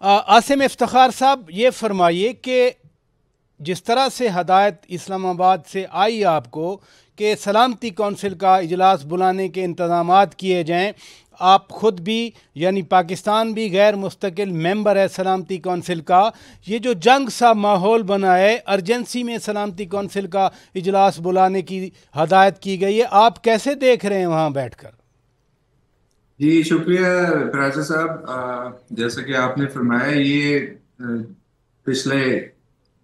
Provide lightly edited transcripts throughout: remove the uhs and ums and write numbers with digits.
आसिम इफ्तिखार साहब, ये फरमाइए कि जिस तरह से हदायत इस्लामाबाद से आई आपको कि सलामती कौंसिल का इजलास बुलाने के इंतज़ामात किए जाएं, आप ख़ुद भी यानी पाकिस्तान भी गैर मुस्तकिल मेंबर है सलामती कौंसिल का, ये जो जंग सा माहौल बना है, अर्जेंसी में सलामती कौंसिल का इजलास बुलाने की हदायत की गई है, आप कैसे देख रहे हैं वहाँ बैठ कर? जी शुक्रिया राजा साहब। जैसा कि आपने फरमाया, ये पिछले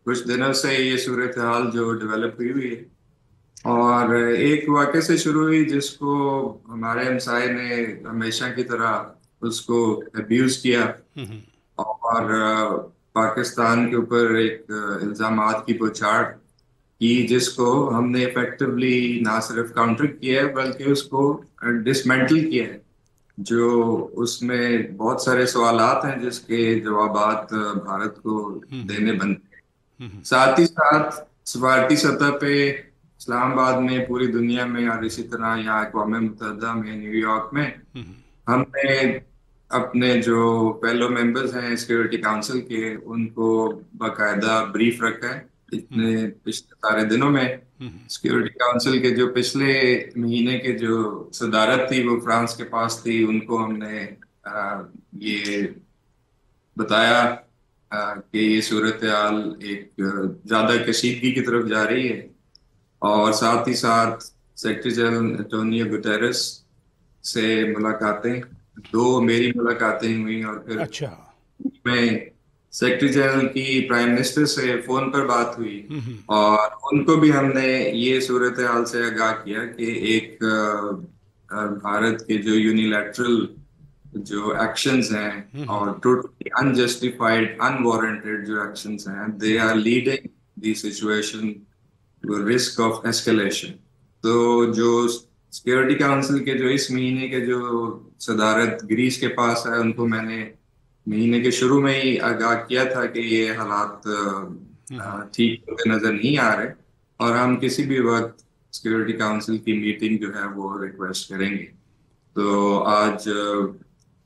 कुछ दिनों से ये सूरत हाल जो डेवलप हुई हुई है, और एक वाक़े से शुरू हुई जिसको हमारे हमसाये ने हमेशा की तरह उसको अब्यूज़ किया, और पाकिस्तान के ऊपर एक इल्ज़ामात की बौछार की, जिसको हमने इफेक्टिवली ना सिर्फ काउंटर किया है बल्कि उसको डिसमेंटल किया है। जो उसमें बहुत सारे सवालात हैं जिसके जवाबात भारत को देने बनते हैं। साथ ही साथ सफारती सतह पे इस्लामाबाद में, पूरी दुनिया में, और इसी तरह यहाँ अक़वाम मुत्तहिदा में, न्यूयॉर्क में हमने अपने जो फेलो मेंबर्स हैं सिक्योरिटी काउंसिल के, उनको बाकायदा ब्रीफ रखा है। इतने पिछले सारे दिनों में सिक्योरिटी काउंसिल के जो पिछले महीने के जो सदारत थी वो फ्रांस के पास थी, उनको हमने ये बताया कि ये सूरत हाल एक ज्यादा कशीदगी की तरफ जा रही है। और साथ ही साथ सेक्रेटरी जनरल एंटोनियो गुटेरेस से मुलाकातें, दो मेरी मुलाकातें हुई, और फिर अच्छा। में सेक्रेटरी जनरल की प्राइम मिनिस्टर से फोन पर बात हुई, और उनको भी हमने ये सूरत हाल से आगाह किया कि एक भारत के जो यूनिलैटरल जो एक्शंस हैं और टोटली अनजस्टिफाइड अनवारंटेड जो एक्शंस हैं, they are leading the situation to risk of escalation. तो जो सिक्योरिटी काउंसिल के जो इस महीने के जो सदारत ग्रीस के पास है, उनको मैंने महीने के शुरू में ही आगाह किया था कि ये हालात ठीक होते नजर नहीं आ रहे, और हम किसी भी वक्त सिक्योरिटी काउंसिल की मीटिंग जो है वो रिक्वेस्ट करेंगे। तो आज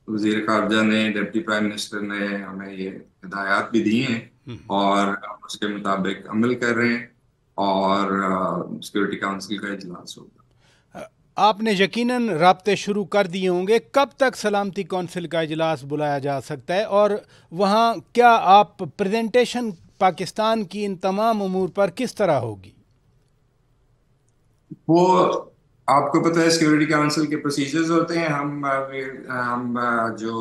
वजीर खारजा ने, डिप्टी प्राइम मिनिस्टर ने हमें ये हिदायत भी दी हैं, और हम उसके मुताबिक अमल कर रहे हैं, और सिक्योरिटी काउंसिल का इजलास होगा। आपने यकीनन राब्ते शुरू कर दिए होंगे, कब तक सलामती कौंसिल का इजलास बुलाया जा सकता है, और वहाँ क्या आप प्रेजेंटेशन पाकिस्तान की इन तमाम उमूर पर किस तरह होगी? वो आपको पता है, सिक्योरिटी काउंसिल के प्रोसीजर्स होते हैं। हम जो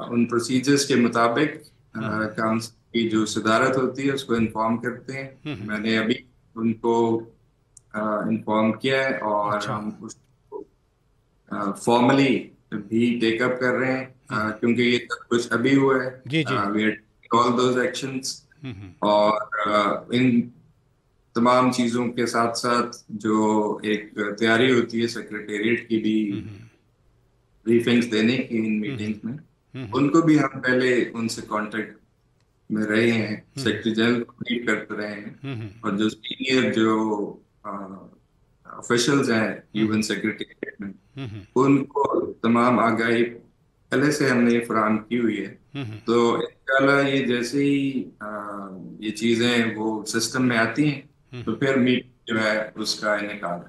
उन प्रोसीजर्स के मुताबिक काउंसिल की जो सदारत होती है उसको इन्फॉर्म करते हैं। मैंने अभी उनको इन्फॉर्म किया है, और अच्छा। हम उसको फॉर्मली भी टेकअप कर रहे हैं, क्योंकि ये सब कुछ अभी हुआ है। जी जी। We are all those actions, और इन तमाम चीजों के साथ साथ जो एक तैयारी होती है सेक्रेटेरिएट की भी ब्रीफिंग्स देने की इन मीटिंग्स में, उनको भी हम पहले उनसे कांटेक्ट में रहे हैं, सेक्रेटरी जनरल को ब्रीफ करते रहे हैं, और जो सीनियर जो ऑफिशियल्स हैं यूएन सेक्रेटेरिएट में, उनको तमाम आगाही पहले से हमने फराहम की हुई है। तो इंशाल्लाह ये जैसे ही ये चीजें वो सिस्टम में आती हैं, तो फिर मीट जो है उसका इनेकाल